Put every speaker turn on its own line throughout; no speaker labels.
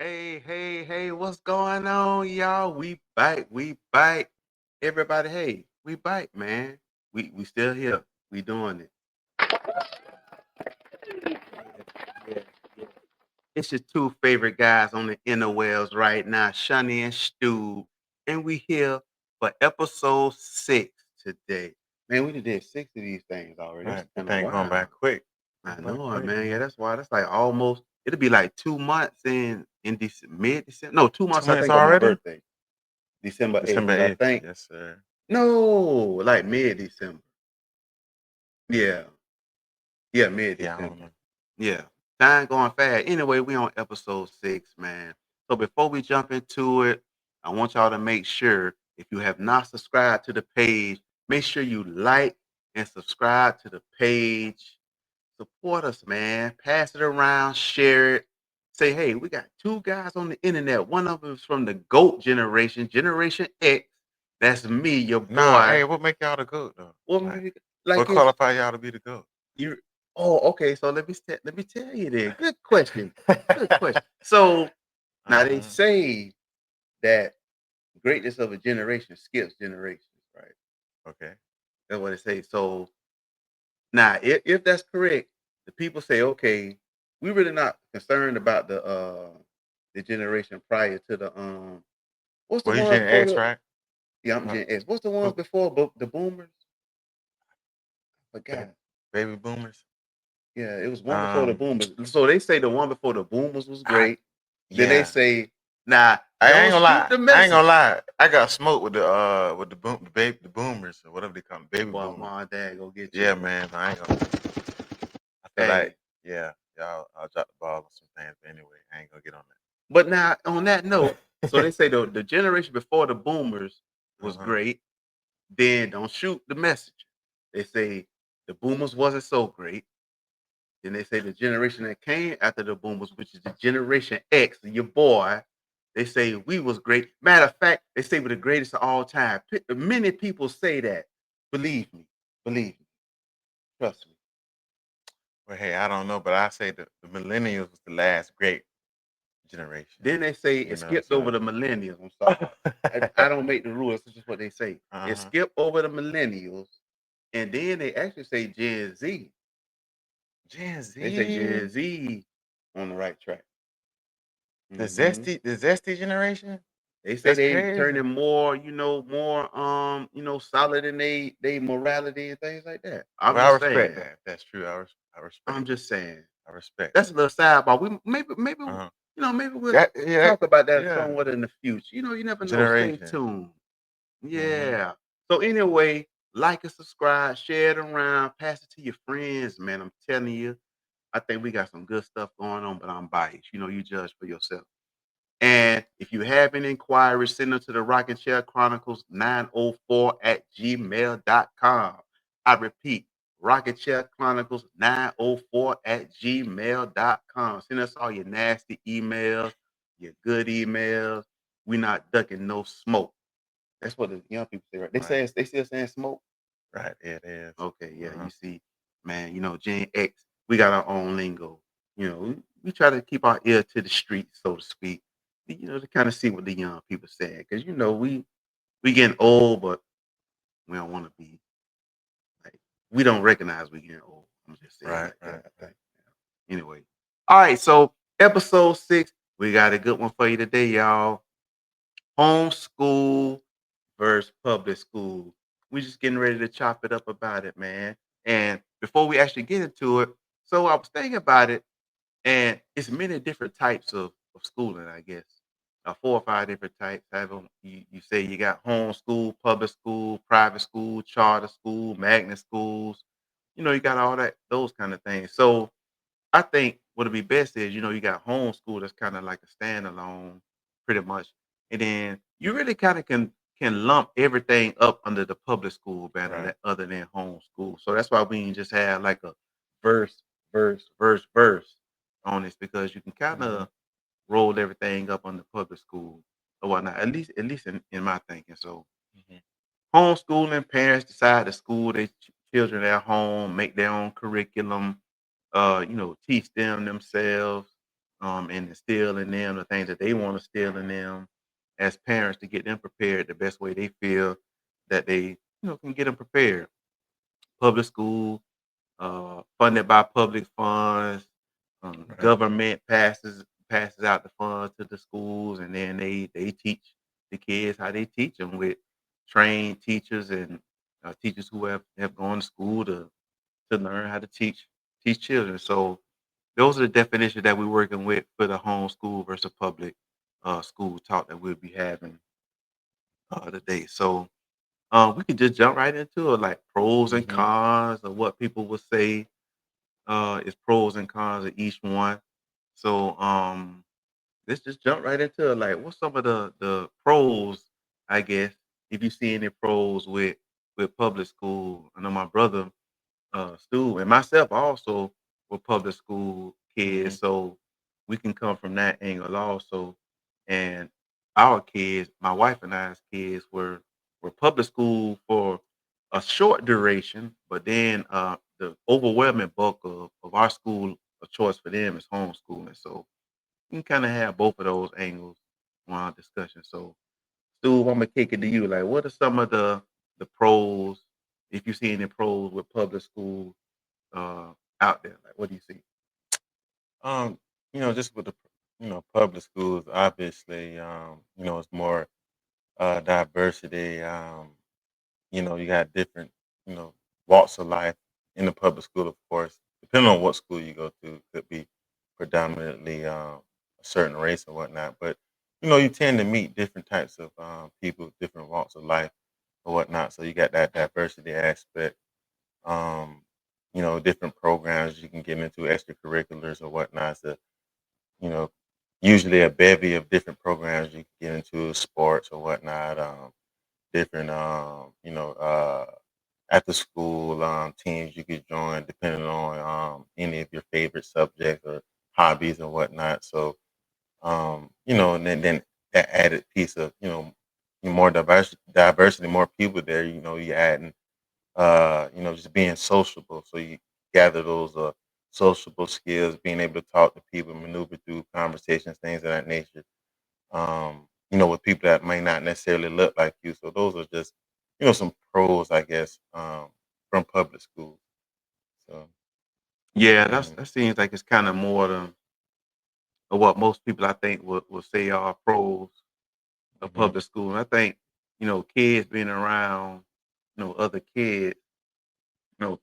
Hey, what's going on, y'all? We back. Everybody, hey, we back, man. We still here. We doing it. Yeah, yeah, yeah. It's your two favorite guys on the interwebs right now, Shunny and Stube. And we here for episode 6 today. Man, we did 6 of these things already. That's
Right. The
kind of
thing going by
wild.
quick.
I
Going by
know it,
quick,
man. Yeah,
man.
that's why. That's like almost. It'll be like 2 months in mid December. No, 2 months. I
2 minutes
think on my
already?
birthday, December 8th.
December
Because I
8th.
think
Yes, sir.
no, like mid December. Yeah, yeah, mid
Yeah, I don't
December.
know.
Yeah, time going fast. Anyway, we on episode 6, man. So before we jump into it, I want y'all to make sure if you have not subscribed to the page, make sure you like and subscribe to the page. Support us, man. Pass it around, share it. Say, hey, we got two guys on the internet. One of them is from the GOAT generation, Generation X. That's me, your
Nah,
boy.
hey, what make y'all the GOAT though?
What
Like,
like
what
it's
qualify y'all to be the GOAT?
you. Oh, okay. So let me tell you then. Good question. Good question. So now they
Uh-huh.
say that greatness of a generation skips generations, right?
Okay.
That's what they say. So now, if that's correct, the people say, okay, we really not concerned about the generation prior to the what's the
Well, you
ones
Gen
before
X,
the
right?
yeah, I'm
Uh,
Gen X. What's the ones
who-
before the boomers?
ba-
Forgot.
baby boomers.
Yeah, it was one before the
Um,
boomers. So they say the one before the boomers was
I
great. Then they
yeah.
say, nah,
I ain't
don't
gonna
shoot
lie.
the
I ain't gonna
messenger.
lie. I got smoked with the boom the boomers or whatever they call them, baby
Boy,
boomers.
mom and dad go get you.
Yeah, man. I ain't gonna. I feel like
Hey,
yeah, y'all. I'll drop the ball on some things. But anyway, I ain't gonna get on
but now on that note, so
that.
they say the generation before the boomers was
Uh-huh.
great. Then don't shoot the messenger. They say the boomers wasn't so great. Then they say the generation that came after the boomers, which is the generation X, your boy, they say we was great. Matter of fact, they say we're the greatest of all time. Many people say that. Believe me, trust me.
Well, hey, I don't know, but I say the millennials was the last great generation.
Then they say
You
it
know what
skipped over
I'm
the millennials. I'm
saying?
sorry. I don't make the rules. It's just what they say. It
Uh-huh.
skipped over the millennials, and then they actually say Gen Z.
Gen
They say
Z,
Gen Z on the right track.
the zesty generation.
They say
That's
they
crazy.
turning more, more, solid in they morality and things like that. I'm
Well, I
just
respect
saying.
that. That's true. I respect
I'm
that.
just saying.
I respect
That's
that.
a little sidebar. We maybe
Uh-huh.
maybe we'll
That yeah,
talk about that
yeah.
somewhat in the future. You never know. Stay
Generation.
tuned.
Mm-hmm.
Yeah. So anyway, like and subscribe, share it around, pass it to your friends, man. I'm telling you, I think we got some good stuff going on, but I'm biased. You judge for yourself. And if you have any inquiries, send them to the Rocking Chair Chronicles 904 at gmail.com. I repeat, Rocking Chair Chronicles 904 at gmail.com. Send us all your nasty emails, your good emails. We're not ducking no smoke. That's what the young people say, right?
Right.
They still saying smoke.
Right. It is.
Okay, yeah.
Uh-huh.
You see, man, Gen X, we got our own lingo. We try to keep our ear to the street, so to speak. To kind of see what the young people say, because we getting old, but we don't want to be like we don't recognize we getting old. I'm just saying it
Right.
like that.
Right.
I
Right.
think. Anyway, all right. So episode 6, we got a good one for you today, y'all. Homeschool versus public school. We just getting ready to chop it up about it, man. And before we actually get into it, so I was thinking about it, and it's many different types of schooling, I guess. 4 or 5 different types. However, you say you got homeschool, public school, private school, charter school, magnet schools. You got all those kind of things. So I think what would be best is, you got homeschool that's kind of like a standalone, pretty much, and then you really kind of can lump everything up under the public school banner
Right.
that other than homeschool. So that's why we can just have like a verse, verse on this because you can kind
Mm-hmm.
of roll everything up on the public school or whatnot. At least in my thinking. So
Mm-hmm.
homeschooling, parents decide to school their children at home, make their own curriculum, teach them themselves. and instill in them the things that they want to instill in them as parents to get them prepared the best way they feel that they can get them prepared. Public school, funded by public funds.
Right.
Government passes out the funds to the schools, and then they teach the kids how they teach them with trained teachers and teachers who have gone to school to learn how to teach children. So those are the definitions that we're working with for the homeschool versus public school talk that we'll be having today. So we can just jump right into it, like pros and
Mhm.
cons of what people would say is pros and cons of each one. So let's just jump right into it. Like, what's some of the pros? I guess if you see any pros with public school. I know my brother Stu and myself also were public school kids,
Mhm.
so we can come from that angle also. And our kids, my wife and I's kids, were public school for a short duration, but then the overwhelming bulk of our school choice for them is homeschooling. So you can kind of have both of those angles on our discussion. So Stu, I'm gonna kick it to you. Like, what are some of the pros, if you see any pros with public school uh, out there? Like, what do you see?
Um, just with the public schools, obviously, it's more diversity. You got different, you know, walks of life in the public school, of course. Depending on what school you go to, could be predominantly a certain race or whatnot. But you tend to meet different types of people, different walks of life or whatnot. So you got that diversity aspect. Um, different programs you can get into, extracurriculars or whatnot. So you know, usually a bevy of different programs you can get into, sports or whatnot. Different, after school teams you could join depending on any of your favorite subjects or hobbies and whatnot. So, and then that added piece of, more diversity, more people there, you adding, just being sociable. So you gather those sociable skills, being able to talk to people, maneuver through conversations, things of that nature. With people that may not necessarily look like you. So those are just, some pros, I guess, from public school. So,
Yeah,
and
that seems like it's kind of more than of what most people I think would say are pros of
hmm
public school. And I think kids being around other kids,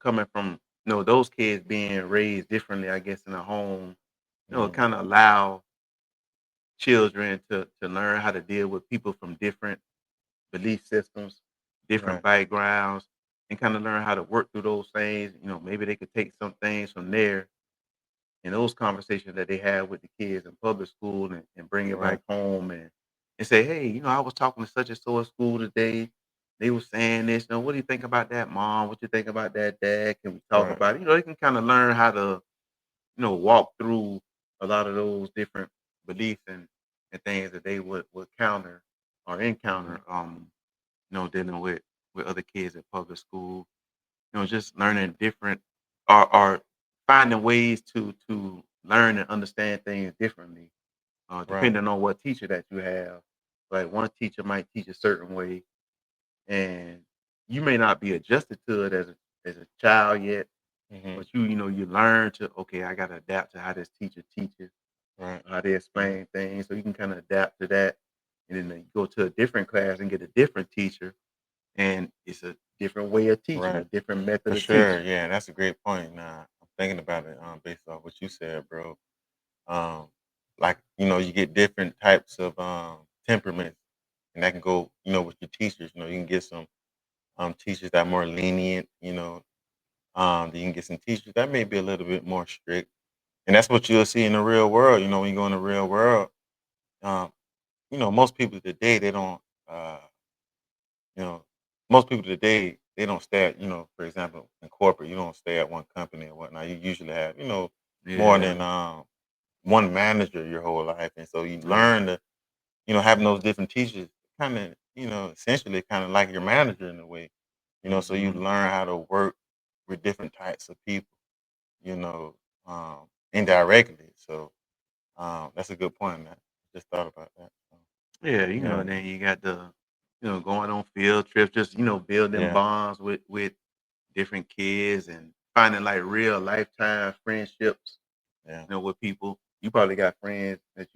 coming from those kids being raised differently, I guess in a home,
hmm
kind of allow children to learn how to deal with people from different belief systems, different
right,
backgrounds, and kind of learn how to work through those things. Maybe they could take some things from there and those conversations that they have with the kids in public school and bring it
right,
back home and say, hey, I was talking to such and so at school today. They were saying this. What do you think about that, mom? What you think about that, dad? Can we talk
right,
about it? They can kind of learn how to, walk through a lot of those different beliefs and things that they would counter or
hmm
encounter dealing with other kids at public school. Just learning different or finding ways to learn and understand things differently,
right,
depending on what teacher that you have. Like one teacher might teach a certain way, and you may not be adjusted to it as a child yet,
hmm
but you learn to okay, I got to adapt to how this teacher teaches,
right,
how they explain things, so you can kind of adapt to that, and then you go to a different class and get a different teacher, and it's a different way of teaching, a
right.
different
For
method of
sure.
teaching.
Yeah, that's a great point. Nah, I'm thinking about it based off what you said, bro. Um, like, you get different types of temperaments, and that can go, with your teachers. You can get some teachers that are more lenient, then you can get some teachers that may be a little bit more strict. And that's what you'll see in the real world. When you go in the real world, um, most people today, they don't, uh, you know, most people today, they don't stay at, for example, in corporate, you don't stay at one company or whatnot. You usually have, more
Yeah,
than one manager your whole life. And so you
right.
learn to, having those different teachers kind of, essentially kind of like your manager in a way, so you
Mhm.
learn how to work with different types of people, you know, indirectly. So That's a good point. That just thought about that. So,
Yeah,
yeah,
and then you got the, going on field trips, just, building
yeah,
bonds with different kids and finding like real lifetime friendships,
yeah.
with people. You probably got friends that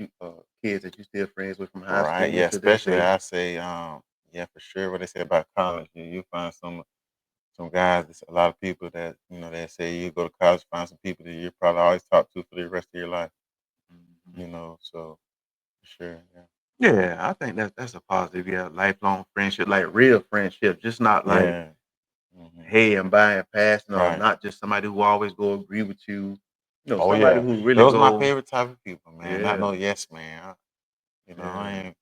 kids that you still friends with from high
Right.
school
Yeah.
to this
Especially
day.
I say, yeah, for sure. What they say about college, you find some guys. There's a lot of people that they say you go to college, find some people that you probably always talk to for the rest of your life.
Mhm.
So for sure. Yeah.
Yeah, I think that's a positive. Yeah, lifelong friendship, like real friendship, just not like
Yeah. Hmm.
hey and bye and passing, or
Right.
not just somebody who always go agree with you.
Oh
Somebody
yeah.
who really
Those are my
go,
favorite type of people, man. Not
yeah,
no yes man. I
yeah.
ain't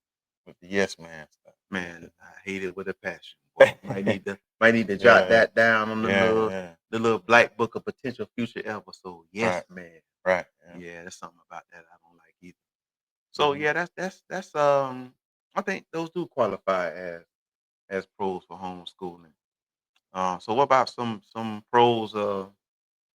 with the yes man stuff.
Man, I hate it with a passion. Boy, might need to jot
Yeah.
that down on the
Yeah.
little
Yeah.
the little black book of potential future episode. Yes,
Right.
man.
Right. Yeah.
Yeah, there's something about that I don't like either. So
Hmm.
yeah, that's I think those do qualify as pros for homeschooling. So what about some pros of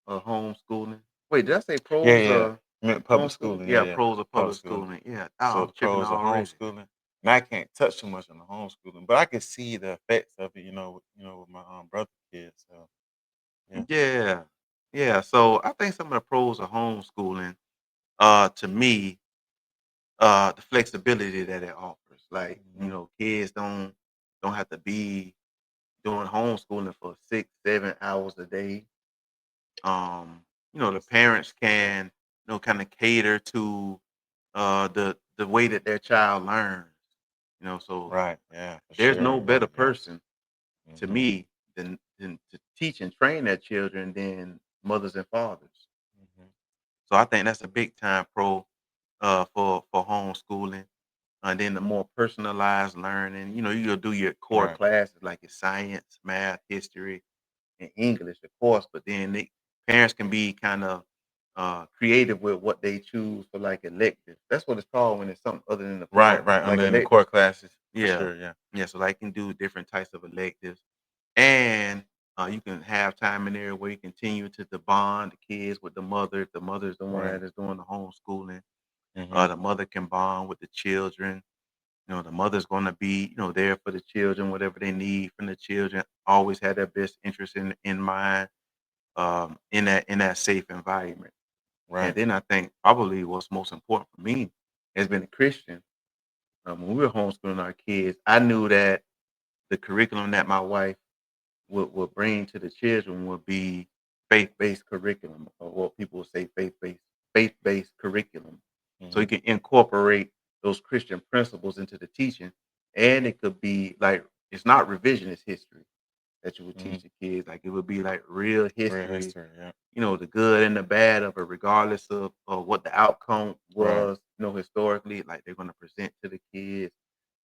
homeschooling? Wait, did I say
Yeah.
pros
Yeah.
of
I meant public
homeschooling?
schooling. Yeah.
Yeah,
Yeah.
pros of
Public
public
schooling.
schooling. Yeah. Oh,
So
I'm
the
tripping
pros of
already.
homeschooling, and I can't touch too much on the homeschooling, but I can see the effects of it. With my brother kids. So yeah.
Yeah. Yeah. So I think some of the pros of homeschooling, to me, the flexibility that it offers. Like,
Hmm.
kids don't have to be doing homeschooling for 6, 7 hours a day. The
Yes.
parents can, kind of cater to the way that their child learns. So
Right. Yeah. For
there's
sure.
no
Yeah.
better
Yeah.
person to
Hmm.
me than to teach and train their children than mothers and fathers.
Hmm.
So I think that's a big time pro for homeschooling. And then the more personalized learning, you'll do your core
Right.
classes like your science, math, history, and English, of course. But then parents can be kind of creative with what they choose for like electives. That's what it's called when it's something other than the
Right.
core,
Right.
like
In the
electives.
core classes, for
Yeah,
sure. Yeah.
yeah. So they can do different types of electives, and you can have time in there where you continue to bond the kids with the mother. If the mother is the one
Right.
that is doing the homeschooling,
Hmm.
the mother can bond with the children. The mother's going to be, there for the children, whatever they need from the children. Always have their best interest in mind, in that safe environment. And
Right.
then I think probably what's most important for me has been a Christian. When we were homeschooling our kids, I knew that the curriculum that my wife would bring to the children would be faith-based curriculum, or what people would say faith-based curriculum. So you
Hmm.
can incorporate those Christian principles into the teaching, and it could be like it's not revisionist history that you would
Hmm.
teach the kids. Like it would be like real
Real
history,
history. Yeah.
the good and the bad of it, regardless of what the outcome
Right.
was, historically, like they're going to present to the kids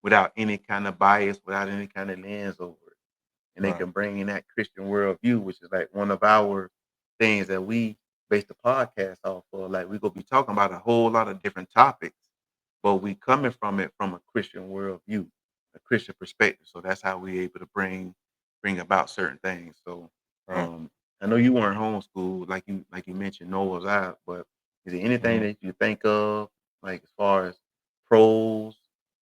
without any kind of bias, without any kind of lens over it. And they
Right.
can bring in that Christian worldview, which is like one of our things that we base the podcast off of. Like we're gonna be talking about a whole lot of different topics, but we coming from it from a Christian worldview, a Christian perspective. So that's how we able to bring about certain things. So
Right.
um I know you weren't homeschooled like you mentioned, nor was I, but is there anything
Hmm.
that you think of like as far as pros?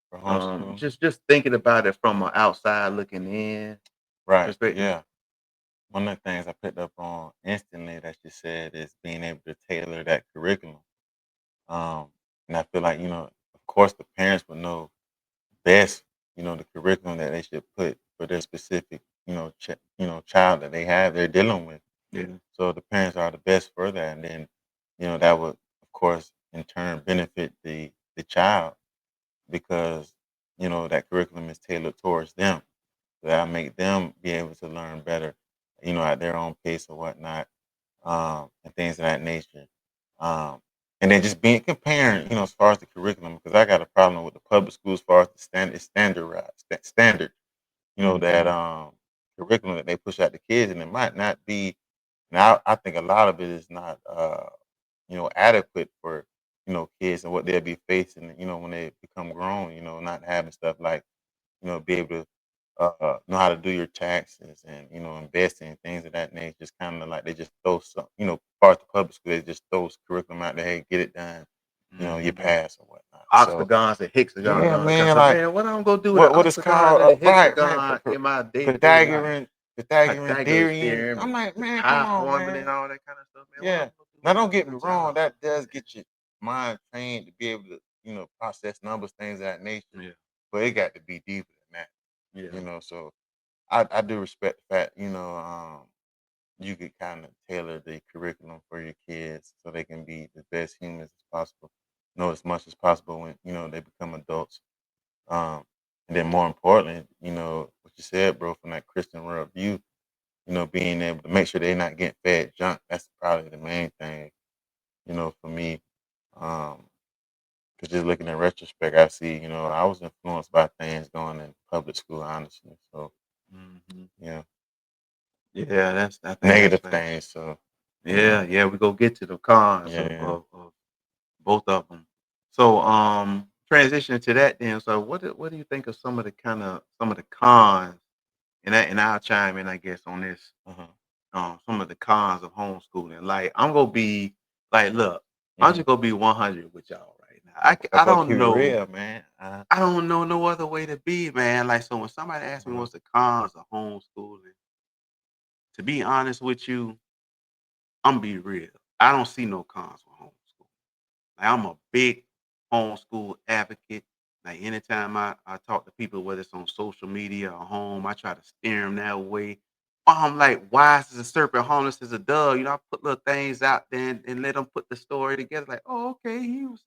For homeschooling.
Just thinking about it from an outside looking in
Right.
perspective.
Yeah. One of the things I picked up on instantly that you said is being able to tailor that curriculum. Um, and I feel like, of course, the parents would know best, the curriculum that they should put for their specific, child that they're dealing with.
Yeah.
So the parents are the best for that, and then, that would, of course, in turn benefit the child because that curriculum is tailored towards them. So that'll make them be able to learn better, at their own pace or whatnot, and things of that nature. Um, and then just being comparing, as far as the curriculum, because I got a problem with the public school as far as the standard, that
Mhm.
curriculum that they push out to kids, and it might not be. Now, I think a lot of it is not, adequate for kids and what they'll be facing, when they become grown. Not having stuff like be able to know how to do your taxes and invest in things of that nature. It's kind of like they just throw some, far as the public school, they just throw curriculum out there, hey, get it done. your
Mhm.
past or whatnot. So
Octagons and hexagons
yeah,
on it. 'Cause
man,
I
like
man, what I'm gonna do with an
what it's
octagon
called,
and a
right, man,
hexagon in my day-to-day life?
Pythagorean
Pythagoras
theory.
theorem
I'm
and
like,
the
man, come
pi
on,
formula
man.
and all that kind of stuff, man. What I'm
Yeah.
gonna do
Now
with
don't
that
get
with
me
a
wrong,
child,
that does
man?
get your mind trained to be able to, process numbers, things of that nature.
Yeah,
But it got to be deeper than that,
yeah,
So I do respect the fact, you could kind of tailor the curriculum for your kids so they can be the best humans as possible, know as much as possible when, they become adults. Um, and then more importantly, what you said, bro, from that Christian worldview, being able to make sure they're not getting fed junk. That's probably the main thing, for me. Because just looking in retrospect, I see, I was influenced by things going in public school, honestly. So,
mhm.
yeah,
Yeah, I think that's
negative
fact.
things. So,
Yeah, yeah, we go get to the cons
yeah, yeah.
of both of them. So, transitioning to that then, so what do you think of some of the cons, and I'll chime in, I guess, on this,
Uh-huh.
some of the cons of homeschooling. Like, I'm gonna be like, look, I'm
Hmm.
just gonna be 100 with y'all right now.
I'm gonna keep it real, man.
I don't know no other way to be, man. Like, so when somebody asks me
Uh-huh.
what's the cons of homeschooling, to be honest with you, I'm be real. I don't see no cons with homeschool. Like, I'm a big homeschool advocate. Like, anytime I talk to people, whether it's on social media or home, I try to steer them that way. I'm like, wise as a serpent, harmless as a dove. I put little things out there and let them put the story together. Like, oh, okay,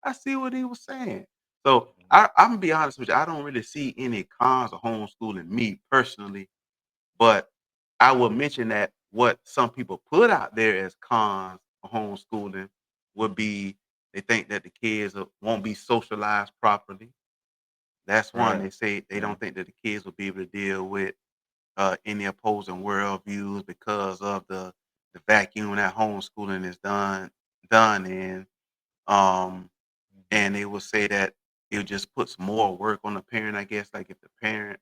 I see what he was saying. So I'm gonna be honest with you. I don't really see any cons of homeschooling me personally, but I will mention that what some people put out there as cons of homeschooling would
Mhm.
be they think that the kids won't be socialized properly. That's one.
Right.
They say they
Yeah.
don't think that the kids will be able to deal with any opposing worldviews because of the vacuum that homeschooling is done in. Um,
Mhm.
and they will say that it just puts more work on the parent. I guess, like, if the parent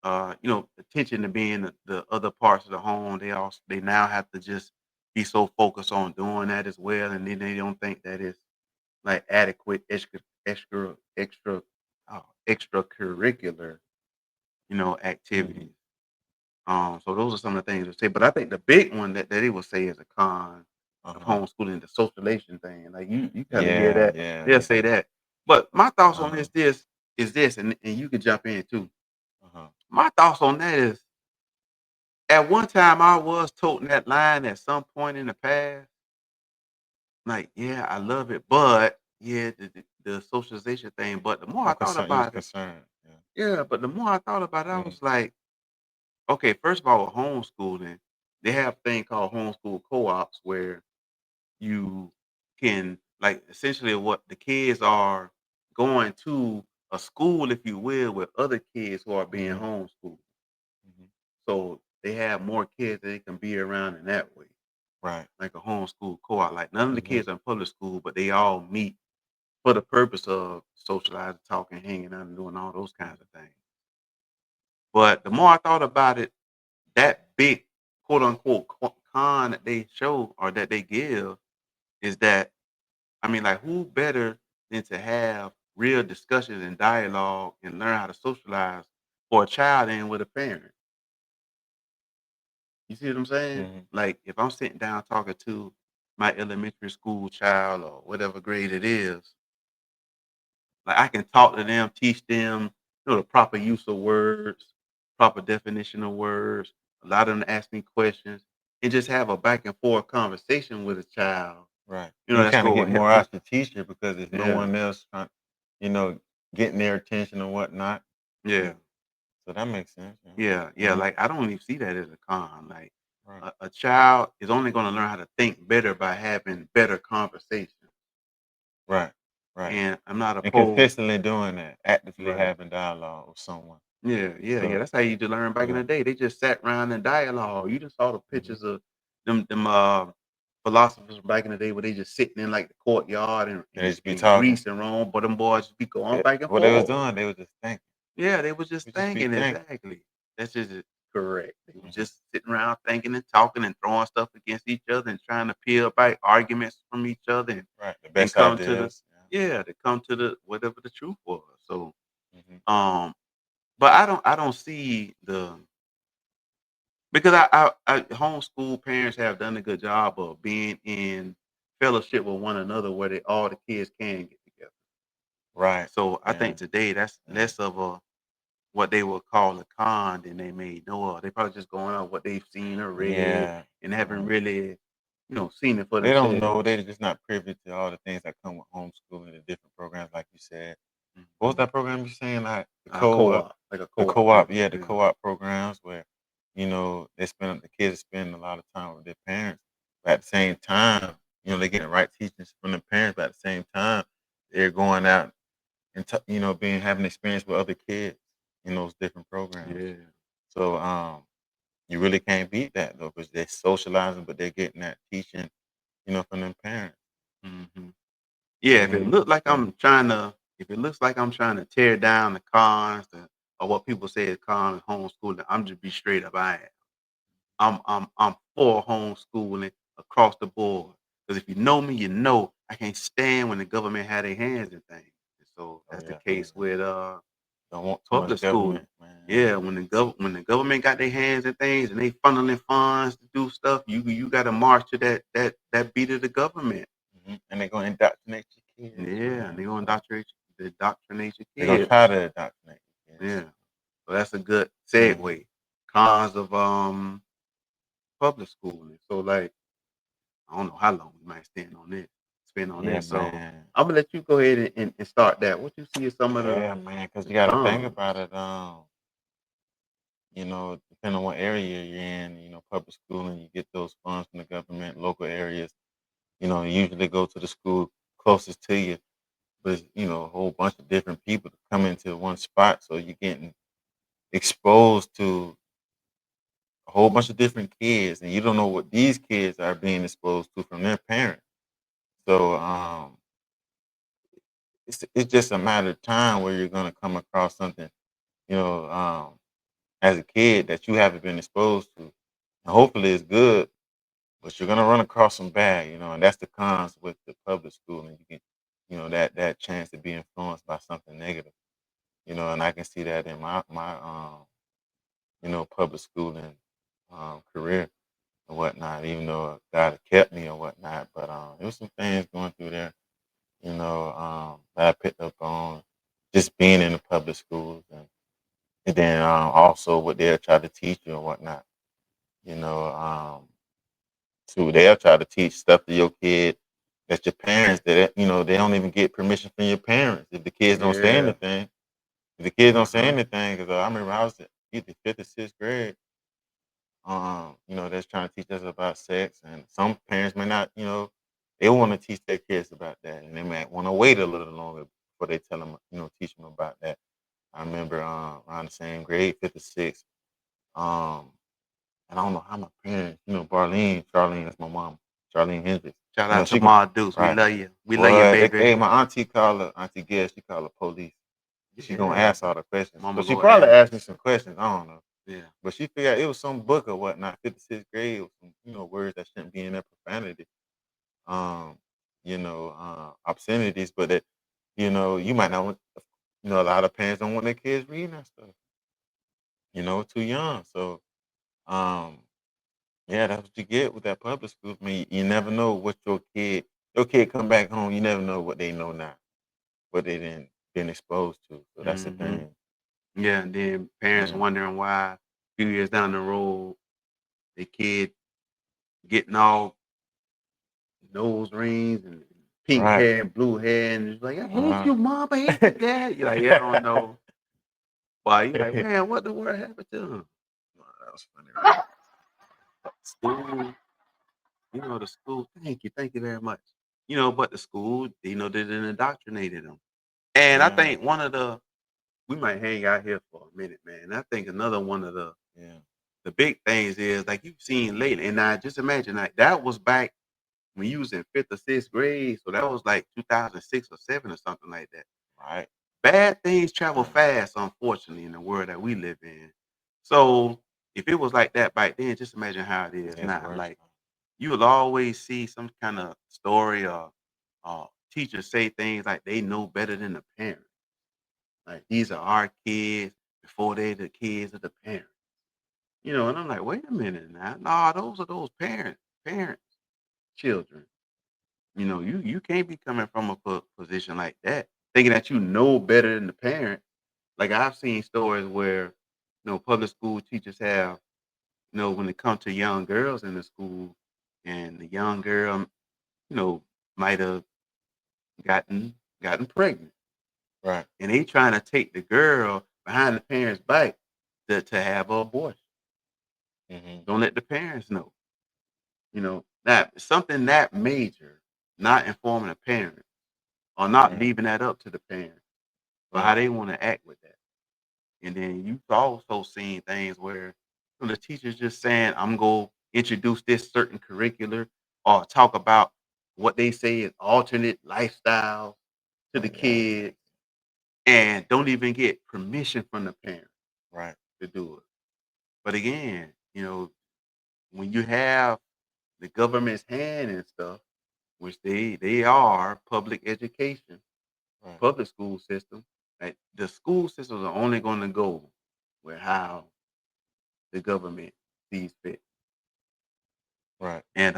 attention to being the other parts of the home, they now have to just be so focused on doing that as well, and then they don't think that it's like adequate extra extracurricular,
Mhm.
activities. So those are some of the things they say. But I think the big one that they will say is a con of
Uh-huh.
homeschooling, the socialization thing. Like, you kind of hear
Yeah,
that,
yeah,
they'll say
yeah.
that. But my thoughts on
Uh-huh.
this is this, and you can jump in too.
Uh-huh.
My thoughts on that is, at one time, I was toting that line at some point in the past. Like, yeah, I love it, but yeah, the socialization thing. But the more I
I'm
thought
concerned. You was
about it,
concerned. Yeah.
yeah, but the more I thought about it, I
Yeah.
was like, okay, first of all, with homeschooling, they have a thing called homeschool co-ops where you can, like, essentially what the kids are going to a school, if you will, with other kids who are being
Mhm.
homeschooled.
Mhm.
So they have more kids that they can be around in that way,
Right.
like a homeschool co-op. Like, none of the
Mhm.
kids are in public school, but they all meet for the purpose of socializing, talking, hanging out, and doing all those kinds of things. But the more I thought about it, that big quote unquote con that they show or that they give is that, I mean, like, who better than to have real discussions and dialogue and learn how to socialize for a child than with a parent? You see what I'm saying?
Mhm.
Like, if I'm sitting down talking to my elementary school child or whatever grade it is, like, I can talk to them, teach them, the proper use of words, proper definition of words, allow them to ask me questions, and just have a back and forth conversation with a child.
Right. You
That's
kind of
going
get
to help
more
them.
out the teacher because there's no
Yeah,
one else you know, getting their attention or whatnot.
yeah,
So that makes sense. Yeah.
yeah, yeah.
Mhm.
Like, I don't even see that as a con. Like,
Right.
a child is only going to learn how to think better by having better conversation.
Right. Right.
And I'm not
And
opposed.
consistently doing that, actively
Right.
having dialogue with someone.
Yeah, yeah, yeah.
So
That's how you used to learn back in
yeah.
the day. They just sat around and dialogue. You just saw the
Mhm.
pictures of them philosophers back in the day where they just sitting in, like, the courtyard and,
And they
and,
just be
and
talking.
Greece and Rome, but them boys just be going back and
What they was
forth.
doing, they was just thinking.
Yeah, they was just
We just be
thinking
thinking.
exactly. That's just it. Correct. They were
Mhm.
just sitting around thinking and talking and throwing stuff against each other and trying to peel back arguments from each other
Right. The
and
best
come to the
ideas. Yeah.
yeah, to come to the whatever the truth was. So
Mhm.
um but I don't see the because I homeschool parents have done a good job of being in fellowship with one another where they all the kids can get together.
Right.
So I think
And
today that's
yeah.
less of a what they would call a con than they may know of. They probably just going on what they've seen or read
Yeah.
and haven't
Right.
really, seen it for
They don't
themselves.
know. They're just not privy to all the things that come with homeschooling, the different programs, like you said. What was
Mhm.
that program you saying? Like the co
Co-op, like a
the
co-op
co-op,
program.
yeah, the
Yeah.
co-op programs where, the kids spend a lot of time with their parents. But at the same time, they're getting right teachings from the parents, but at the same time, they're going out and being having experience with other kids in those different programs.
Yeah.
So you really can't beat that though, because they're socializing, but they're getting that teaching, from them parents.
Mhm. Yeah,
And then yeah,
if it looks like I'm trying to tear down the cons or what people say is con homeschooling, I'm just be straight up. I am. I'm for homeschooling across the board. Because if you know me, you know I can't stand when the government had their hands in things. And so
oh
that's the
yeah,
case with
don't want too much
public schooling.
government, man.
Yeah, when the government got their hands in things and they funneling funds to do stuff, you got to march to that beat of the government.
And they're gonna indoctrinate your kids,
Yeah, and
man.
they gonna
So
indoctrinate your
they're gonna
kids.
try to indoctrinate your kids.
Yeah, so that's a good
Mhm.
segue. Cons of public schooling. So like I don't know how long we might spend on
Yeah,
this. So
man.
I'm gonna let you go ahead and start that. What you see as some of
Yeah, man. Because
the
you got to think
cons?
about it. Depending on what area you're in, public schooling, you get those funds from the government, local areas. You usually go to the school closest to you, but a whole bunch of different people to come into one spot, so you're getting exposed to a whole bunch of different kids, and you don't know what these kids are being exposed to from their parents. So it's just a matter of time where you're gonna come across something, you know, um, as a kid that you haven't been exposed to. And hopefully it's good, but you're gonna run across some bad, and that's the cons with the public school, and you get, that chance to be influenced by something negative, and I can see that in my public schooling career and whatnot, even though God had kept me or whatnot. But there was some things going through there, that I picked up on just being in the public schools, and then also what they'll try to teach you and whatnot. You know, too, they'll try to teach stuff to your kid that your parents that they don't even get permission from your parents if the kids don't say
Yeah.
anything. If the kids don't say
Uh-huh.
anything, because I remember I was in either fifth or sixth grade. That's trying to teach us about sex, and some parents may not, they want to teach their kids about that, and they might want to wait a little longer before they tell them, teach them about that. I remember around the same grade, fifth or sixth, um, and I don't know how my parents, Charlene is my mom, Charlene Hendricks.
Shout out to
She can
Ma Deuce. We
right.
love you. We love you,
Well,
baby.
my auntie called her Auntie Gail. She called her police. She gonna
Yeah.
ask all the questions.
Mama
So she
Lord
probably
have
asked me
mercy.
some questions. I don't know.
Yeah.
But she figured out it was some book or whatnot, fifth, sixth grade, or some, words that shouldn't be in there, profanity, um, obscenities, but that, you might not want, a lot of parents don't want their kids reading that stuff, too young. So, um, yeah, that's what you get with that public school. I mean, you never know what your kid come back home, you never know what they know now, what they didn't been exposed to. So that's the
Hmm.
thing.
Yeah, and then parents
Yeah.
wondering why a few years down the road, the kid getting all nose rings and pink
Right.
hair and blue hair, and it's like, I hate
Uh-huh.
you, mom. I hate you, dad. You're like, yeah, I don't know. Why? You're like, man, what the world happened to him?
Wow, that was funny, right?
School, the school. Thank you very much. But the school, they didn't indoctrinated them. And I
Yeah.
think we might hang out here for a minute, man. I think another one of
Yeah.
the big things is like you've seen lately, and I just imagine like that was back when you was in fifth or sixth grade, so that was like 2006 or seven or something like that.
Right.
Bad things travel
Yeah.
fast, unfortunately, in the world that we live in. So if it was like that back then, just imagine how it is
It's
now.
worse
Like
now.
you will always see some kind of story or teachers say things like they know better than the parents. Like these are our kids before they the kids of the parents. And I'm like, wait a minute now. No, those are those parents, children. You can't be coming from a position like that, thinking that you know better than the parent. Like I've seen stories where, public school teachers have, when it comes to young girls in the school, and the young girl, might have gotten pregnant,
Right.
and they trying to take the girl behind the parents' back to have an abortion.
Mhm.
Don't let the parents know. That something that major, not informing the parent or not
Right.
leaving that up to the parent for how
Right.
they want to act with that. And then you've also seen things where the teacher's just saying, I'm going to introduce this certain curricular or talk about what they say is alternate lifestyle to
Oh,
the
yeah.
kids and don't even get permission from the parent
Right.
to do it. But again, when you have the government's hand and stuff, which they are public education,
Right.
public school system, like the school systems are only going to go with how the government sees fit.
Right.
And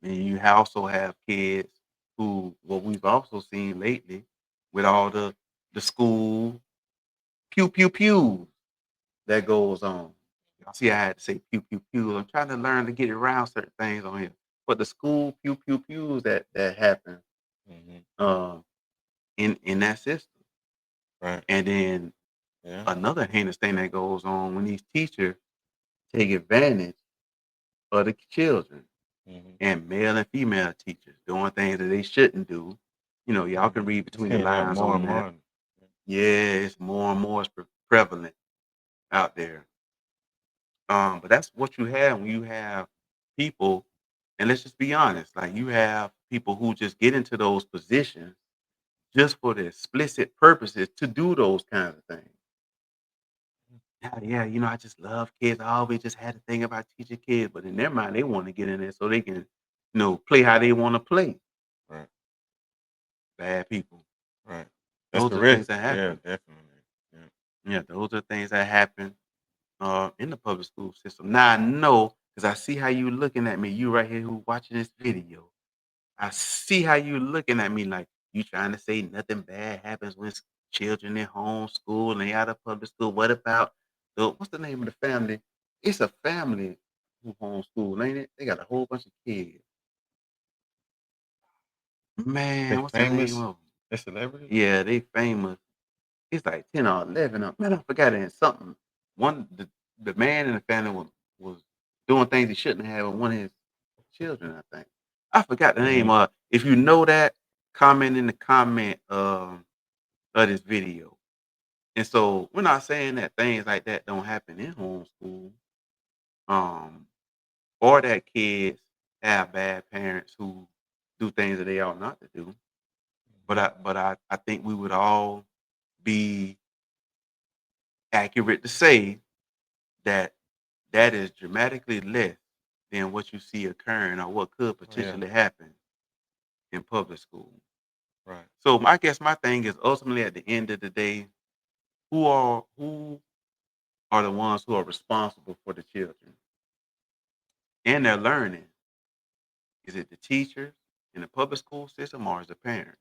you also have kids who, what we've also seen lately with all the school pew pew pews that goes on. Y'all see, I had to say pew pew pews. I'm trying to learn to get around certain things on here. But the school pew pew pews that happen
Mhm.
um, in that system,
Right.
and then
Yeah.
another heinous thing that goes on when these teachers take advantage of the children
Mhm.
and male and female teachers doing things that they shouldn't do. Y'all can
Mhm.
read
You
between the
seeing that
lines
more
on
and
that.
more.
Yeah, it's more and more prevalent out there. But that's what you have when you have people, and let's just be honest, like you have people who just get into those positions just for the explicit purposes to do those kinds of things. Yeah, yeah, I just love kids. I always just had a thing about teaching kids, but in their mind, they want to get in there so they can, play how they want to play.
Right.
Bad people.
Right. That's
Those
the
are things
risk.
that
Yeah,
happen.
definitely. Yeah.
Yeah, those are things that happen in the public school system. Now I know because I see how you looking at me. You right here who watching this video. I see how you looking at me like you trying to say nothing bad happens when children in homeschool and they out of public school. What about what's the name of the family? It's a family who homeschool, ain't it? They got a whole bunch of kids.
They
Man, what's the name
famous.
of 'em?
They celebrities.
Yeah, they famous. It's like 10 or 11 of 'em. Man, I forgot it. Something. One, the man in the family was doing things he shouldn't have with one of his children, I think. I forgot the name
Mhm.
of. If you know that, comment in the comment of this video. And so we're not saying that things like that don't happen in homeschool, um, or that kids have bad parents who do things that they ought not to do. But
Mhm.
I think we would all be accurate to say that that is dramatically less than what you see occurring or what could
Oh, yeah.
potentially happen in public school.
Right.
So I guess my thing is ultimately at the end of the day, who are the ones who are responsible for the children and their learning? Is it the teachers in the public school system or is the parents?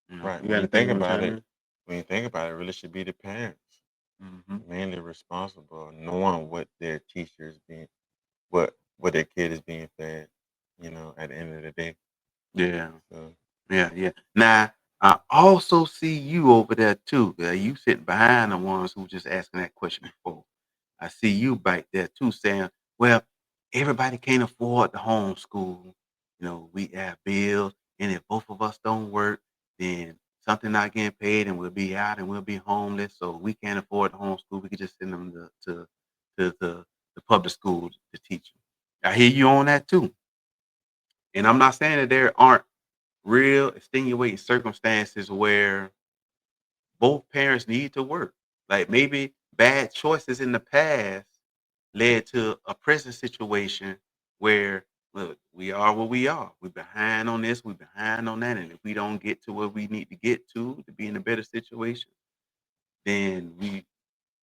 Right.
You
When
got
you
anything
think
you want to
about
chime
it,
in?
it really should be the parents
Hmm.
mainly responsible, knowing what their teacher is being, what their kid is being fed. At the end of the day.
Yeah,
So
yeah, yeah. Now I also see you over there too. You sitting behind the ones who just asking that question before. I see you back there too saying, well, everybody can't afford the homeschool. We have bills, and if both of us don't work, then something not getting paid and we'll be out and we'll be homeless. So we can't afford the homeschool. We could just send them to the public school to teach them. I hear you on that too. And I'm not saying that there aren't real extenuating circumstances where both parents need to work. Like maybe bad choices in the past led to a present situation where, look, we are what we are. We're behind on this, we're behind on that, and if we don't get to where we need to get to be in a better situation, then we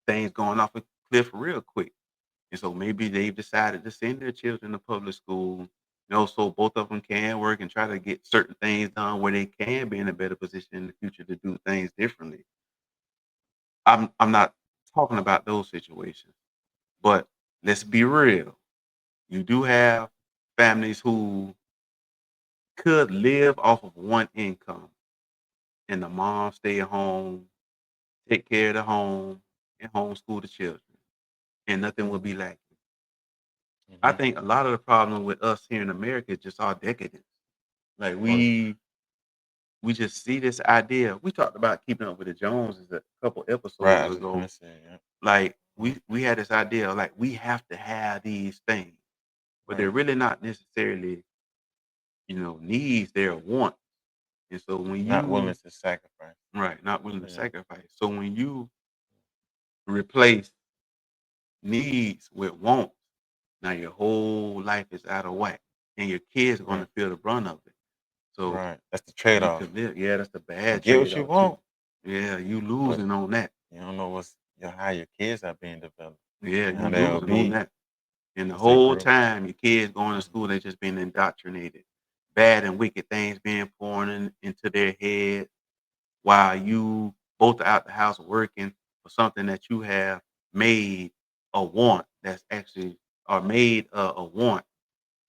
things going off a cliff real quick. And so maybe they've decided to send their children to public school, so both of them can work and try to get certain things done where they can be in a better position in the future to do things differently. I'm not talking about those situations, but let's be real. You do have families who could live off of one income, and the mom stay at home, take care of the home, and homeschool the children, and nothing will be lacking. I
Mhm.
think a lot of the problem with us here in America is just our decadence. Like
Oh, yeah.
we just see this idea. We talked about keeping up with the Joneses a couple
Right, I
episodes
was just gonna
ago.
say, yeah.
Like
Mhm.
we had this idea like we have to have these things, but
Right.
they're really not necessarily, needs, they're wants. And so when
Not willing
you
to sacrifice.
right, not willing to
Yeah.
sacrifice. So when you replace needs with wants, now your whole life is out of whack. And your kids are gonna
Right.
feel the brunt of it. So
Right. That's the
you
trade-off.
could live yeah, that's the
You
bad
get what you
trade-off too.
want,
Yeah, you
but
losing on that.
you don't know how your kids are being developed
Yeah,
and how
you
they'll
losing on
be
that. And the
as they
whole
grow.
time your kids going to
Mhm.
school, they just being indoctrinated. Bad and wicked things being poured into their head while you both are out the house working for something that you have made a want that's actually or made a want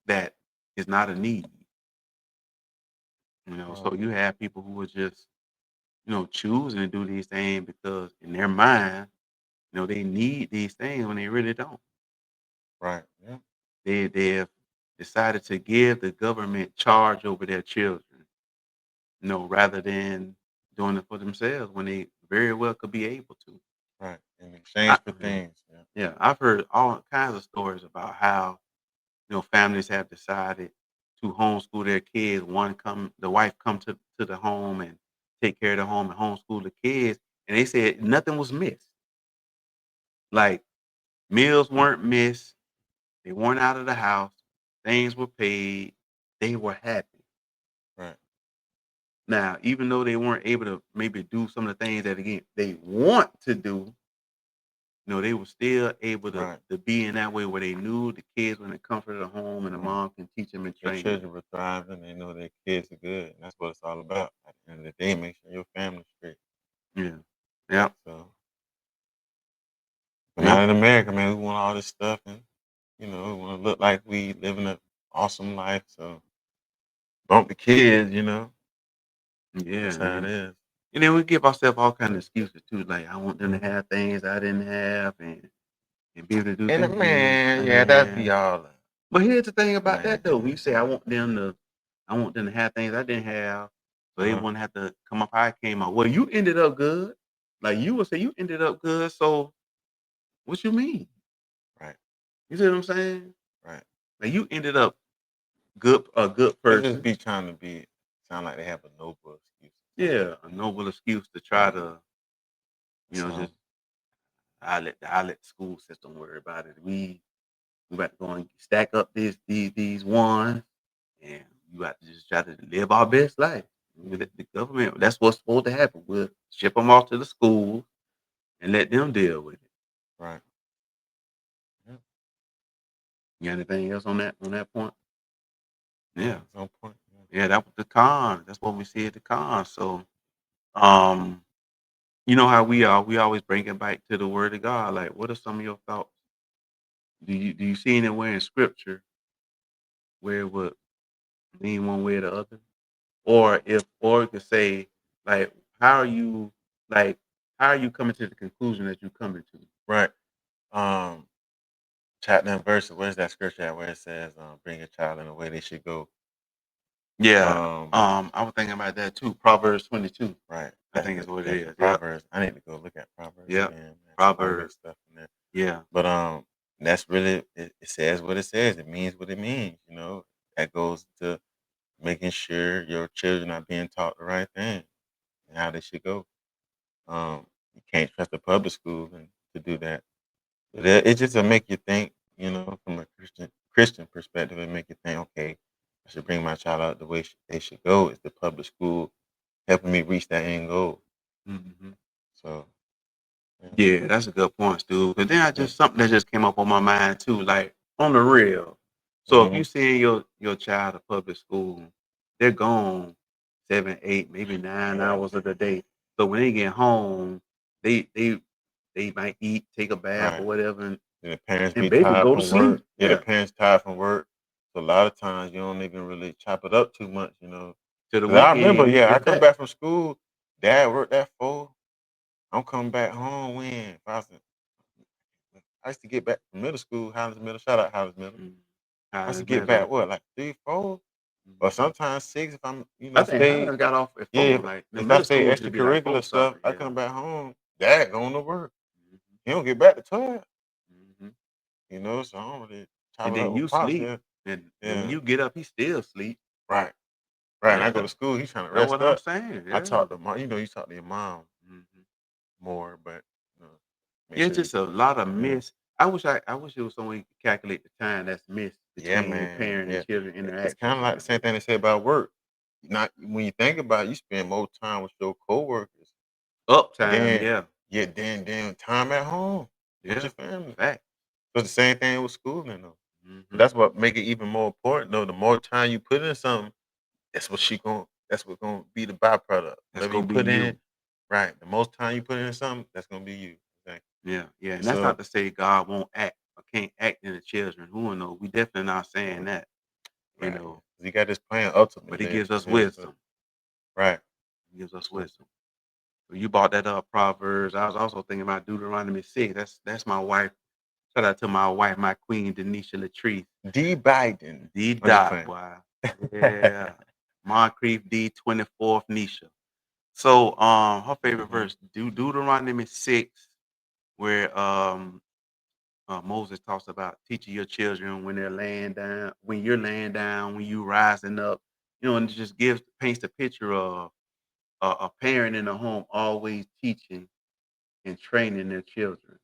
that is not a need. So
Right.
you have people who are just, choosing to do these things because in their mind, they need these things when they really don't.
Right. Yeah.
They have decided to give the government charge over their children, rather than doing it for themselves when they very well could be able to.
Right. In
I,
exchange for
yeah,
things. Yeah.
yeah, I've heard all kinds of stories about how families have decided to homeschool their kids. The wife come to the home and take care of the home and homeschool the kids, and they said nothing was missed. Like meals
Mm.
weren't missed, they weren't out of the house, things were paid, they were happy.
Right.
Now, even though they weren't able to maybe do some of the things that again they want to do, they were still able to
Right.
to be in that way where they knew the kids were in the comfort of the home and the
Right.
mom can teach them and
Your
train them.
children were thriving. They know their kids are good. And that's what it's all about. At the end of the day, make sure your family's straight.
Yeah. Yeah.
So, but
Yeah.
not in America, man. We want all this stuff and, we want to look like we living an awesome life. So, bump the kids. That's
Yeah,
how it
man.
is.
And then we give ourselves all kind of excuses too, like I want them to have things I didn't have and be able to do
And
things
man,
I
yeah,
didn't
that'd be
have.
all.
But here's the thing about
Man.
that though. We say I want them to have things I didn't have, so they
Uh-huh.
wouldn't have to come up how I came out. Well, you ended up good. Like you would say you ended up good, so what you mean?
Right.
You see what I'm saying?
Right.
Like you ended up a good
They just
person.
be trying to sound like they have a noble excuse or something.
Yeah, a noble excuse to try
Yeah.
to,
So
just I let the school system worry about it. We about to go and stack up these ones, and you got to just try to live our best life. The government, that's what's supposed to happen. We'll ship them off to the school and let them deal with it.
right. Yeah.
You got anything else on that point?
No,
Yeah,
it's on point. Yeah.
yeah, that was the con. That's what we see at the con. So, um, you know how we are. We always bring it back to the word of God. Like, what are some of your thoughts? Do you see anywhere in Scripture where it would lean one way or the other? Or it could say, like, how are you like how are you coming to the conclusion that you're coming to?
Right. Um, chapter and verse. Where's that scripture at where it says, "Bring a child in the way they should go"?
Yeah.
Um,
I was thinking about that too. Proverbs 22,
right.
I think is what it
That's the
is. Yep.
Proverbs. I need to go look at Proverbs
Yep.
again. Man, it's a lot of good
Proverbs.
stuff in there.
Yeah.
But that's really it says what it says. It means what it means. That goes to making sure your children are being taught the right thing and how they should go. You can't trust a public school and to do that. But it just to make you think, from a Christian perspective, it make you think, okay, I should bring my child out the way they should go. Is the public school helping me reach that end goal?
Mhm.
So yeah,
Yeah, that's a good point, Stu. But then I
yeah.
just something that just came up on my mind too, like on the real. So if
Hmm.
you send your child to public school, they're gone 7, 8, maybe 9 hours of the day. So when they get home, they they they might eat, take a bath or
Right.
whatever, and,
And the parents
and
be
baby
tired
go to
from work.
sleep.
Yeah, the
Yeah,
parents tired from work. So a lot of times you don't even really chop it up too much,
to the
'Cause I remember,
weekend,
yeah, I
if
come
that.
back from school, dad worked at 4. I'm coming back home when? If I used to get back from middle school, Highlands Middle, shout out Highlands Middle.
Mm,
I used to
Highlands
get
Middle.
back what, like 3, 4? Or
Mhm.
sometimes 6 if I'm,
I think
stay,
Highlands got off at
yeah,
4.
if,
Like the
if I
middle
stay
school should be like
extracurricular
4
stuff,
something.
I
Yeah.
come back home, dad going to work.
Mhm.
He don't get back to 12,
Mhm.
so I don't really chop
And
it up
then
with
you
pops,
sleep,
yeah.
and when
Yeah,
you get up, he still sleep.
right. Right, and
Yeah,
I go to school, he's trying to
that's
rest
what I'm
up.
saying.
I
Yeah.
talk to mom, you talk to your mom
Mhm.
more, but, make
Yeah,
sure
it's
you
just a lot of
yeah.
miss. I wish there was some way you could calculate the time that's missed
Yeah,
between
man,
parent and
yeah.
children
It's kinda
interactions
like the
every
same
day.
thing they say about work. Not when you think about it, you spend more time with your coworkers,
Uptime,
then
yeah.
yeah, then time at home with
Yeah.
your family.
Fact.
So the same thing with schooling though. But
Mhm.
that's what make it even more important though. The more time you put in something, that's what gonna be the byproduct.
That's
Whatever you
gonna be
put in,
you.
right. The most time you put in something, that's gonna be you. Exactly.
Yeah, yeah. And
And
that's not
so
to say God won't act or can't act in the children. Who will know? We definitely not saying
right,
that, you
right.
know.
He got this plan
But he
ultimately
gives
for
us
him. So
wisdom.
right.
He gives us
So
wisdom. So you brought that up, Proverbs. I was also thinking about Deuteronomy 6. That's my wife. Shout out to my wife, my queen, Denisha Latrice.
D Biden.
D
I'm just
dot
playing.
boy. Yeah. Moncrief D 24th Nisha. So her favorite
Mhm.
verse, Deuteronomy 6, where Moses talks about teaching your children when they're laying down, when you're laying down, when you rising up, and it just paints the picture of a parent in the home always teaching and training their children.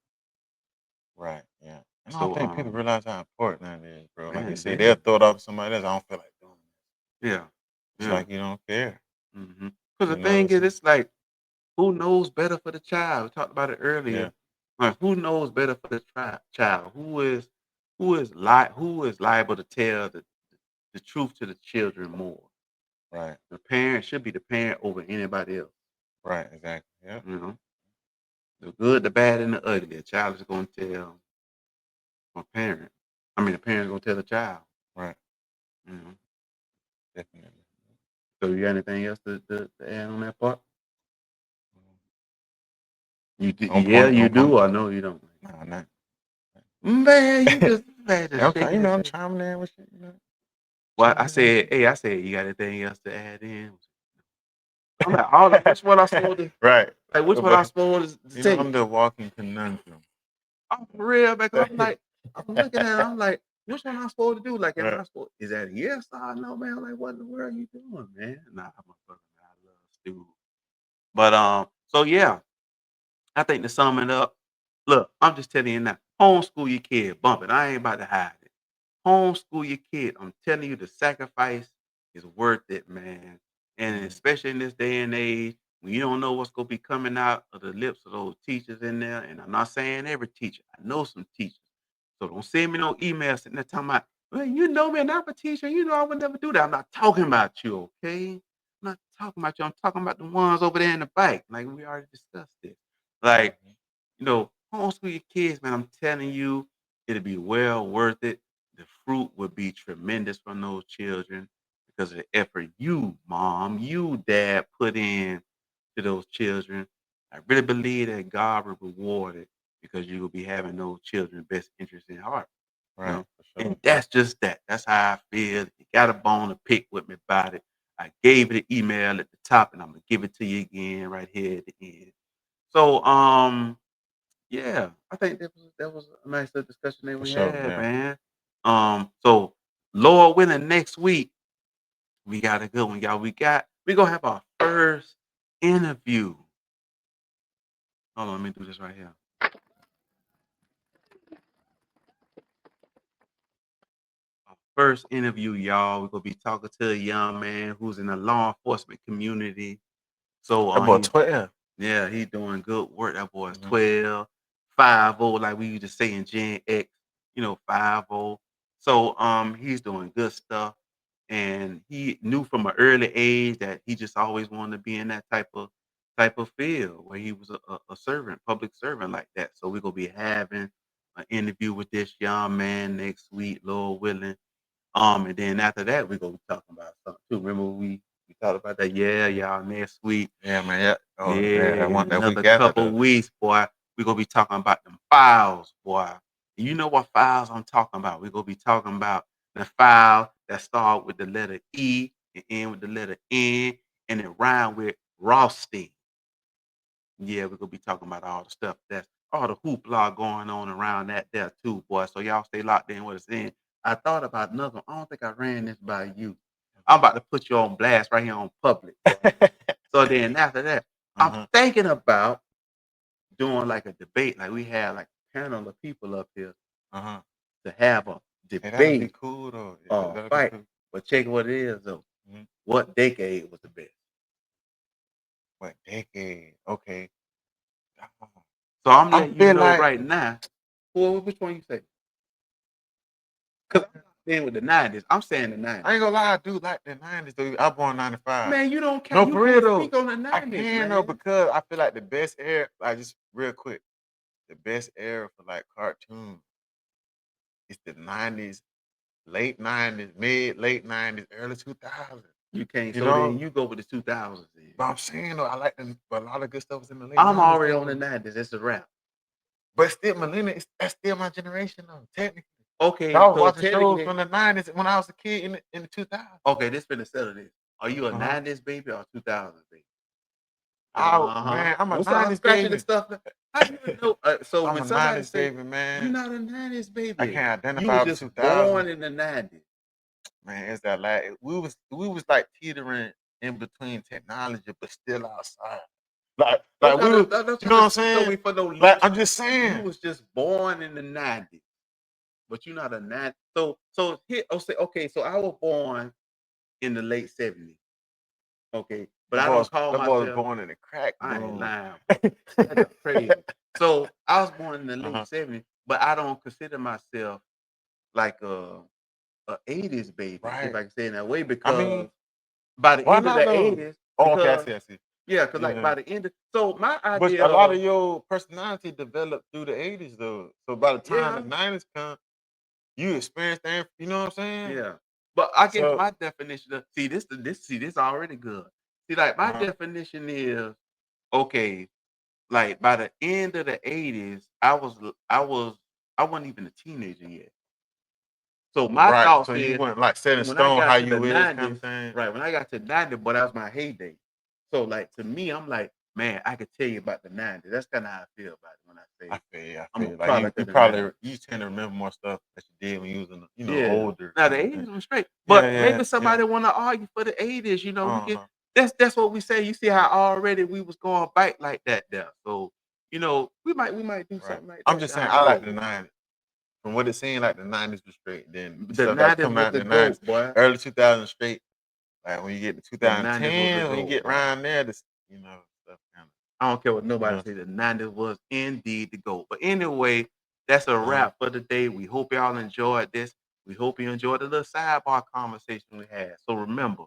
Right, yeah. And I don't
So
think people realize how important that is, bro. Like you
man,
say, they'll
they
throw it off to somebody else. I don't feel like doing it.
yeah,
It's
yeah.
like you don't care.
Because the thing
It's
is, it's like who knows better for the child? We talked about it
yeah,
earlier. Like, who knows better for the child? Who is liable to tell the truth to the children more?
right,
The parent should be the parent over anybody else.
right, exactly. Yeah,
You know, the good, the bad, and the ugly. A child is going to tell a parent. I mean, the parent's going to tell the child.
right,
You know.
definitely.
So you got anything else to add on that part?
On
Yeah,
point,
you
on point.
do. I know you don't.
Nah, not.
Man, you just man,
Yeah,
just shaking
I'm
his head.
chiming in with you.
Well, I
Chiming in with
said, hey, I said, you got anything else to add in? I'm like, all which one I
you.
supposed to
Right,
like? Which one I
but
supposed to take?
I'm the walking conundrum.
I'm for real, because I'm like, I'm looking at it, I'm like, which one I supposed to do? Like, am
Right,
I supposed? Is that a yes or no, man? Like, what in the world are you doing, man? Nah, I'm a brother, man. I love Stu. But so yeah, I think to sum it up, look, I'm just telling you now, homeschool your kid, bump it. I ain't about to hide it. Homeschool your kid. I'm telling you, the sacrifice is worth it, man. And
mm,
especially in this day and age, when you don't know what's gonna be coming out of the lips of those teachers in there. And I'm not saying every teacher. I know some teachers. So don't send me no emails sitting there talking about, well, you know me and I'm a teacher. You know I would never do that. I'm not talking about you, okay? I'm not talking about you. I'm talking about the ones over there in the bike. Like we already discussed this. Like,
mhm,
homeschool your kids, man. I'm telling you, it'll be well worth it. The fruit will be tremendous from those children because of the effort you, mom, you, dad, put in to those children. I really believe that God will reward it because you will be having those children's best interest in heart. You
right,
know,
for
and
sure.
that's just that. That's how I feel. You got a bone to pick with me about it. I gave you the email at the top, and I'm gonna give it to you again right here at the end. So, yeah, I think that was a nice little discussion that
For
we
sure,
had,
yeah.
man. So Lord willing, next week we got a good one, y'all. We gonna have our first interview. Hold on, let me do this right here. First interview, y'all. We're gonna be talking to a young man who's in the law enforcement community. So
That boy
he
12.
yeah, he doing good work. That boy is
Mhm.
12, 5 like we used to say in Gen X, 5 So he's doing good stuff. And he knew from an early age that he just always wanted to be in that type of field where he was a servant, public servant like that. So we're gonna be having an interview with this young man next week, Lord willing. And then after that, we're gonna be talking about something too. Remember we talked about that? Yeah, y'all next week.
Yeah, man. Yeah. Oh,
Yeah,
I
in
want that
another
week after
couple
though.
weeks, boy, we're gonna be talking about them files, boy. You know what files I'm talking about? We're gonna be talking about the file that start with the letter E and end with the letter N and it rhyme with Rothstein. Yeah, we're gonna be talking about all the stuff that's all the hoopla going on around that there too, boy. So y'all stay locked in with us in. I thought about another one. I don't think I ran this by you. I'm about to put you on blast right here on public, boy. So then after that, I'm
Uh-huh.
thinking about doing like a debate, like we had like a panel of people up here
Uh-huh.
to have a
Hey, that'll be
debate
cool though. Yeah,
or
that'll be
fight.
cool.
But check what it is though.
Mhm.
What decade was the best?
What decade? Okay. Ah,
So I'm
I
letting you
feel
know
like
right now. Well, which one you say? Because I'm not saying with the 90s. I'm saying the 90s.
I ain't gonna lie, I do like the 90s though. I born 95.
Man, you don't count.
No,
You
for real
can't
though.
speak on the
I
90s,
can though
man.
because I feel like the best era, like just real quick, the best era for like cartoons is the 90s, late 90s, late 90s, early 2000s.
You can't.
You
So then
know?
you go with the 2000s then.
But I'm saying though, I like them, but a lot of good stuff was in the late
I'm
90s
already on the
though.
90s. It's a wrap.
But still, millennials, that's still my generation though, technically.
Okay,
I was
so
watching shows
technically,
from the 90s when I was a kid in the 2000s.
okay, this finna settle this. Are you a
Uh-huh.
90s baby or 2000s baby? Uh-huh.
Man, I'm a
Don't start
90s
scratching the
baby.
stuff. How you know? So
I'm
when
a
somebody
90s
say
baby,
you're
man.
not a 90s
I
baby,
can't
you was
identify with
just
2000.
born in the 90s.
Man, it's that like we was like teetering in between technology, but still outside.
Don't
Like
try
we
to
were,
don't
you
try
know what
to
I'm
speak on
saying?
me for no
Like
loose.
I'm just
You
saying.
was just born in the 90s, but you're not a 90s. So here, okay. So I was born in the late 70s. Okay, but I don't call
That boy was
myself.
born in the crack
I ain't
boom.
lying, boy. That's crazy. So I was born in the late
Uh-huh.
70s, but I don't consider myself like a 80s baby, if
Right.
I can say it that way,
I mean,
because by the
why
end of
not
the
though?
80s,
Oh, okay, I
because
see, I see.
yeah, because like
Yeah.
by the end of so my
But
idea
a lot
of
of your personality developed through the 80s though. So by the time the
yeah,
90s come, you experience that, you know what I'm saying?
yeah. But I guess
So
my definition of this already good. See, like my
uh-huh.
definition is okay, like by the end of the 80s, I wasn't even a teenager yet. So my
Right.
thoughts
So you
is
weren't like set in
when I
stone
got
how
to the
you is kind
90s,
of thing.
right? When I got to 90, but that was my heyday. So like to me, I'm like, man, I could tell you about the 90s. That's kind of how I feel about it when I say
I
I'm
feel
a
you. Like
product
you
of the 90s.
probably you tend to remember more stuff that you did when you was in
Yeah.
older
Now the
kind of thing.
80s was straight.
Yeah,
But
yeah,
maybe
yeah.
somebody want to argue for the 80s, we can
Uh-huh.
that's what we say. You see how already we was going back like that there. So, we might do
Right.
something like
I'm
that
just saying
down the
I like
road.
the 90s. From what it seemed like the 90s was straight. Then
The
stuff that's
90s
coming
was
out
the
in the 90s,
GOAT, boy.
early 2000s straight. Like when you get to
The 90s was the
2010, when you
GOAT,
get
boy.
around there, this stuff kind of
I don't care what
you
nobody
know.
say. The 90s was indeed the GOAT. But anyway, that's a
Uh-huh.
wrap for the day. We hope y'all enjoyed this. We hope you enjoyed the little sidebar conversation we had. So remember,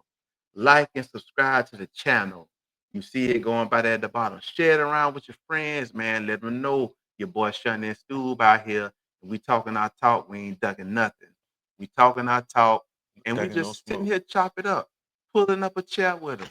like and subscribe to the channel. You see it going by there at the bottom. Share it around with your friends, man. Let them know your boy Shunny Stube out here. We talking our talk. We ain't ducking nothing. We talking our talk. And we
Taking no
just sitting
smoke.
here chop it up, pulling up a chair with us.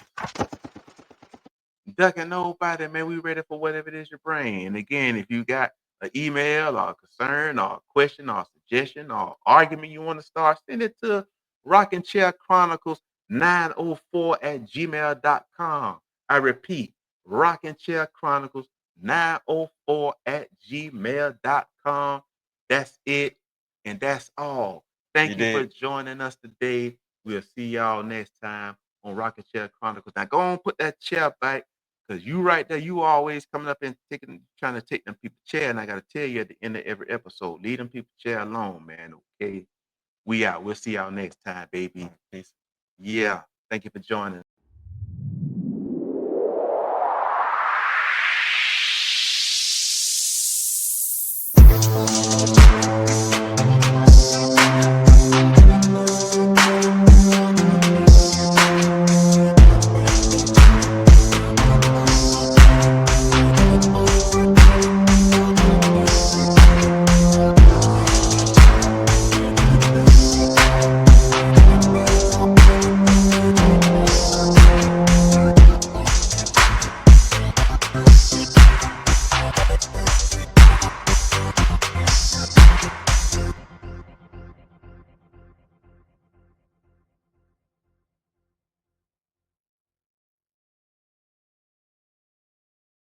Ducking nobody, man. We ready for whatever it is you bring. And again, if you got an email or a concern or a question or a suggestion or argument you want to start, send it to Rocking Chair Chronicles 904 at gmail.com. I repeat, Rocking Chair Chronicles 904 at gmail.com. That's it. And that's all.
You
Thank you for
did.
joining us today. We'll see y'all next time on Rocking Chair Chronicles. Now go on, put that chair back. Cause you right there, you always coming up and trying to take them people chair, and I gotta tell you at the end of every episode, leave them people chair alone, man. Okay, We out. We'll see y'all next time, baby.
Peace.
Yeah. Thank you for joining.